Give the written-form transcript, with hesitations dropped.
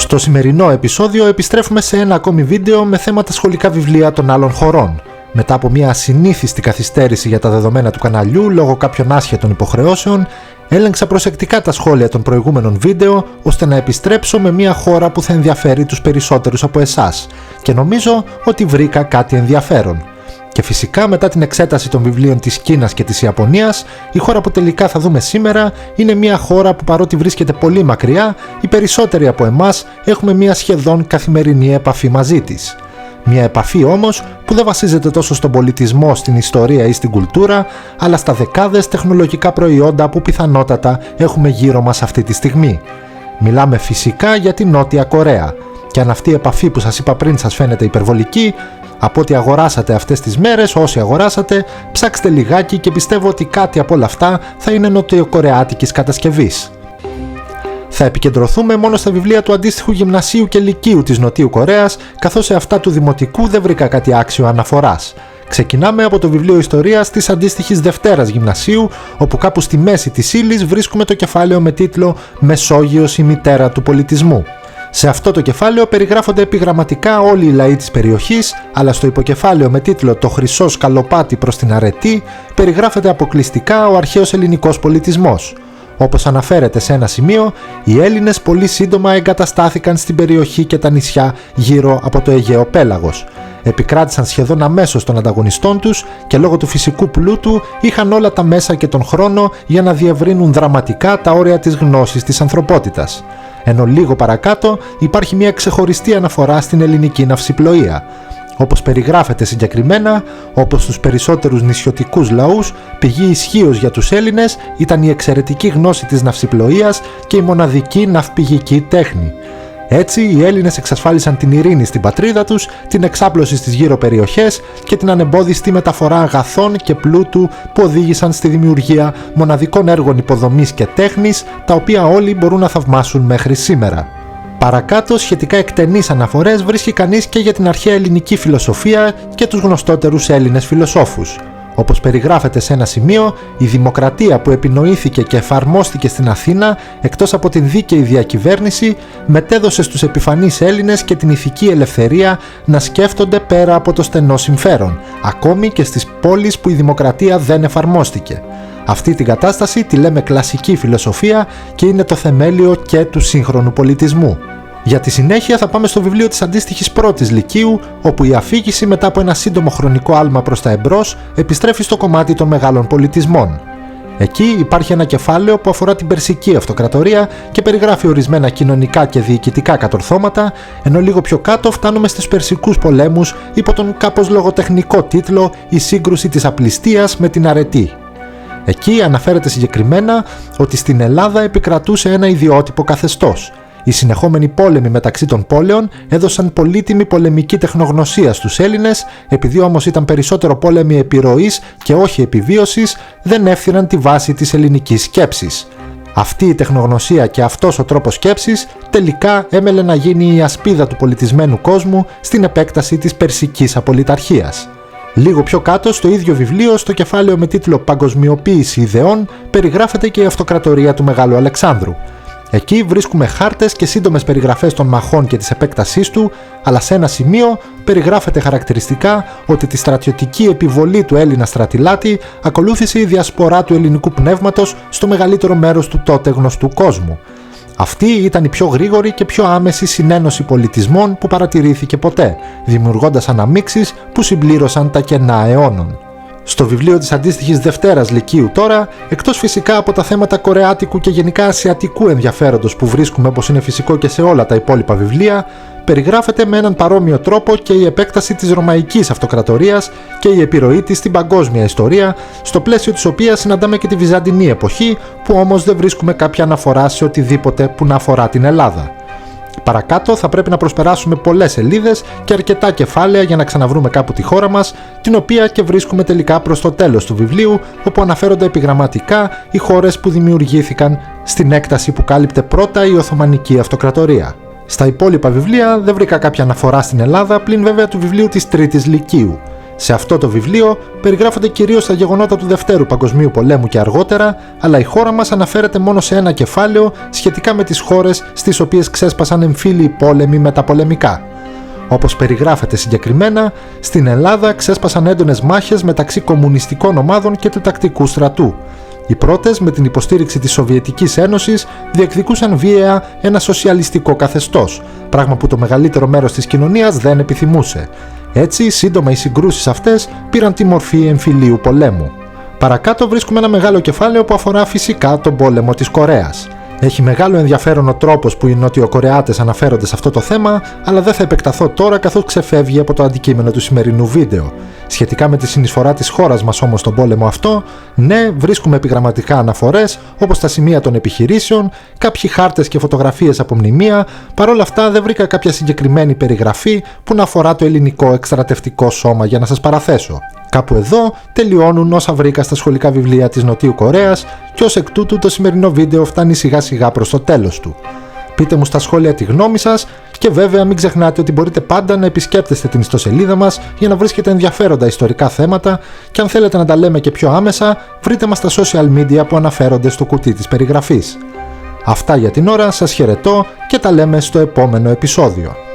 Στο σημερινό επεισόδιο επιστρέφουμε σε ένα ακόμη βίντεο με θέματα σχολικά βιβλία των άλλων χωρών. Μετά από μια ασυνήθιστη καθυστέρηση για τα δεδομένα του καναλιού λόγω κάποιων άσχετων υποχρεώσεων, έλεγξα προσεκτικά τα σχόλια των προηγούμενων βίντεο ώστε να επιστρέψω με μια χώρα που θα ενδιαφέρει τους περισσότερους από εσάς και νομίζω ότι βρήκα κάτι ενδιαφέρον. Και φυσικά μετά την εξέταση των βιβλίων της Κίνας και της Ιαπωνίας, η χώρα που τελικά θα δούμε σήμερα είναι μια χώρα που παρότι βρίσκεται πολύ μακριά, οι περισσότεροι από εμάς έχουμε μια σχεδόν καθημερινή επαφή μαζί της. Μια επαφή όμως που δεν βασίζεται τόσο στον πολιτισμό, στην ιστορία ή στην κουλτούρα, αλλά στα δεκάδες τεχνολογικά προϊόντα που πιθανότατα έχουμε γύρω μας αυτή τη στιγμή. Μιλάμε φυσικά για την Νότια Κορέα. Και αν αυτή η επαφή που σας είπα πριν σας φαίνεται υπερβολική, από ό,τι αγοράσατε αυτές τις μέρες, όσοι αγοράσατε, ψάξτε λιγάκι και πιστεύω ότι κάτι από όλα αυτά θα είναι νοτιοκορεάτικης κατασκευής. Θα επικεντρωθούμε μόνο στα βιβλία του αντίστοιχου γυμνασίου και λυκείου της Νοτιού Κορέας, καθώς σε αυτά του δημοτικού δεν βρήκα κάτι άξιο αναφοράς. Ξεκινάμε από το βιβλίο ιστορίας της αντίστοιχης Δευτέρας Γυμνασίου, όπου κάπου στη μέση της ύλης βρίσκουμε το κεφάλαιο με τίτλο «Μεσόγειος, η μητέρα του πολιτισμού». Σε αυτό το κεφάλαιο περιγράφονται επιγραμματικά όλοι οι λαοί της περιοχής, αλλά στο υποκεφάλαιο με τίτλο «Το χρυσό σκαλοπάτι προς την αρετή» περιγράφεται αποκλειστικά ο αρχαίος ελληνικός πολιτισμός. Όπως αναφέρεται σε ένα σημείο, οι Έλληνες πολύ σύντομα εγκαταστάθηκαν στην περιοχή και τα νησιά γύρω από το Αιγαίο Πέλαγος. Επικράτησαν σχεδόν αμέσως των ανταγωνιστών τους και λόγω του φυσικού πλούτου είχαν όλα τα μέσα και τον χρόνο για να διευρύνουν δραματικά τα όρια της γνώσης της ανθρωπότητας. Ενώ λίγο παρακάτω υπάρχει μια ξεχωριστή αναφορά στην ελληνική ναυσιπλοεία. Όπως περιγράφεται συγκεκριμένα, όπως στους περισσότερους νησιωτικούς λαούς, πηγή ισχύως για τους Έλληνες ήταν η εξαιρετική γνώση της ναυσιπλοείας και η μοναδική ναυπηγική τέχνη. Έτσι, οι Έλληνες εξασφάλισαν την ειρήνη στην πατρίδα τους, την εξάπλωση στις γύρω περιοχές και την ανεμπόδιστη μεταφορά αγαθών και πλούτου που οδήγησαν στη δημιουργία μοναδικών έργων υποδομής και τέχνης, τα οποία όλοι μπορούν να θαυμάσουν μέχρι σήμερα. Παρακάτω, σχετικά εκτενείς αναφορές βρίσκει κανείς και για την αρχαία ελληνική φιλοσοφία και τους γνωστότερους Έλληνες φιλοσόφους. Όπως περιγράφεται σε ένα σημείο, η δημοκρατία που επινοήθηκε και εφαρμόστηκε στην Αθήνα, εκτός από την δίκαιη διακυβέρνηση, μετέδωσε στους επιφανείς Έλληνες και την ηθική ελευθερία να σκέφτονται πέρα από το στενό συμφέρον, ακόμη και στις πόλεις που η δημοκρατία δεν εφαρμόστηκε. Αυτή την κατάσταση τη λέμε κλασική φιλοσοφία και είναι το θεμέλιο και του σύγχρονου πολιτισμού. Για τη συνέχεια θα πάμε στο βιβλίο της αντίστοιχης πρώτης λυκείου, όπου η αφήγηση μετά από ένα σύντομο χρονικό άλμα προς τα εμπρός επιστρέφει στο κομμάτι των μεγάλων πολιτισμών. Εκεί υπάρχει ένα κεφάλαιο που αφορά την Περσική Αυτοκρατορία και περιγράφει ορισμένα κοινωνικά και διοικητικά κατορθώματα, ενώ λίγο πιο κάτω φτάνουμε στους Περσικούς πολέμους υπό τον κάπως λογοτεχνικό τίτλο «Η σύγκρουση της απληστίας με την αρετή». Εκεί αναφέρεται συγκεκριμένα ότι στην Ελλάδα επικρατούσε ένα ιδιότυπο καθεστώς. Οι συνεχόμενοι πόλεμοι μεταξύ των πόλεων έδωσαν πολύτιμη πολεμική τεχνογνωσία στους Έλληνες, επειδή όμως ήταν περισσότερο πόλεμοι επιρροής και όχι επιβίωσης, δεν έφθυραν τη βάση της ελληνικής σκέψης. Αυτή η τεχνογνωσία και αυτός ο τρόπος σκέψης τελικά έμελε να γίνει η ασπίδα του πολιτισμένου κόσμου στην επέκταση της Περσικής απολυταρχίας. Λίγο πιο κάτω στο ίδιο βιβλίο, στο κεφάλαιο με τίτλο «Παγκοσμιοποίηση ιδεών», περιγράφεται και η αυτοκρατορία του Μεγάλου Αλεξάνδρου. Εκεί βρίσκουμε χάρτες και σύντομες περιγραφές των μαχών και της επέκτασής του, αλλά σε ένα σημείο περιγράφεται χαρακτηριστικά ότι τη στρατιωτική επιβολή του Έλληνα στρατηλάτη ακολούθησε η διασπορά του ελληνικού πνεύματος στο μεγαλύτερο μέρος του τότε γνωστού κόσμου. Αυτή ήταν η πιο γρήγορη και πιο άμεση συνένωση πολιτισμών που παρατηρήθηκε ποτέ, δημιουργώντας αναμίξεις που συμπλήρωσαν τα κενά αιώνων. Στο βιβλίο της αντίστοιχης Δευτέρας Λυκείου τώρα, εκτός φυσικά από τα θέματα κορεάτικου και γενικά ασιατικού ενδιαφέροντος που βρίσκουμε όπως είναι φυσικό και σε όλα τα υπόλοιπα βιβλία, περιγράφεται με έναν παρόμοιο τρόπο και η επέκταση της Ρωμαϊκής Αυτοκρατορίας και η επιρροή της στην παγκόσμια ιστορία, στο πλαίσιο της οποίας συναντάμε και τη Βυζαντινή εποχή, που όμως δεν βρίσκουμε κάποια αναφορά σε οτιδήποτε που να αφορά την Ελλάδα. Παρακάτω θα πρέπει να προσπεράσουμε πολλές σελίδες και αρκετά κεφάλαια για να ξαναβρούμε κάπου τη χώρα μας, την οποία και βρίσκουμε τελικά προς το τέλος του βιβλίου, όπου αναφέρονται επιγραμματικά οι χώρες που δημιουργήθηκαν στην έκταση που κάλυπτε πρώτα η Οθωμανική Αυτοκρατορία. Στα υπόλοιπα βιβλία δεν βρήκα κάποια αναφορά στην Ελλάδα, πλην βέβαια του βιβλίου της Τρίτης Λυκείου. Σε αυτό το βιβλίο περιγράφονται κυρίως τα γεγονότα του Δευτέρου Παγκοσμίου Πολέμου και αργότερα, αλλά η χώρα μας αναφέρεται μόνο σε ένα κεφάλαιο σχετικά με τις χώρες στις οποίες ξέσπασαν εμφύλιοι πόλεμοι μεταπολεμικά. Όπως περιγράφεται συγκεκριμένα, στην Ελλάδα ξέσπασαν έντονες μάχες μεταξύ κομμουνιστικών ομάδων και του τακτικού στρατού. Οι πρώτες, με την υποστήριξη της Σοβιετικής Ένωσης, διεκδικούσαν βίαια ένα σοσιαλιστικό καθεστώς, πράγμα που το μεγαλύτερο μέρος της κοινωνίας δεν επιθυμούσε. Έτσι, σύντομα οι συγκρούσεις αυτές πήραν τη μορφή εμφυλίου πολέμου. Παρακάτω βρίσκουμε ένα μεγάλο κεφάλαιο που αφορά φυσικά τον πόλεμο της Κορέας. Έχει μεγάλο ενδιαφέρον ο τρόπος που οι Νοτιοκορεάτες αναφέρονται σε αυτό το θέμα, αλλά δεν θα επεκταθώ τώρα καθώς ξεφεύγει από το αντικείμενο του σημερινού βίντεο. Σχετικά με τη συνεισφορά της χώρας μας όμως στον πόλεμο αυτό, ναι, βρίσκουμε επιγραμματικά αναφορές όπως τα σημεία των επιχειρήσεων, κάποιοι χάρτες και φωτογραφίες από μνημεία, παρόλα αυτά δεν βρήκα κάποια συγκεκριμένη περιγραφή που να αφορά το ελληνικό εκστρατευτικό σώμα για να σας παραθέσω. Κάπου εδώ τελειώνουν όσα βρήκα στα σχολικά βιβλία της Νοτιού Κορέας και ως εκ τούτου το σημερινό βίντεο φτάνει σιγά σιγά προς το τέλος του. Πείτε μου στα σχόλια τη γνώμη σας και βέβαια μην ξεχνάτε ότι μπορείτε πάντα να επισκέπτεστε την ιστοσελίδα μας για να βρίσκετε ενδιαφέροντα ιστορικά θέματα και αν θέλετε να τα λέμε και πιο άμεσα βρείτε μας στα social media που αναφέρονται στο κουτί της περιγραφής. Αυτά για την ώρα, σας χαιρετώ και τα λέμε στο επόμενο επεισόδιο.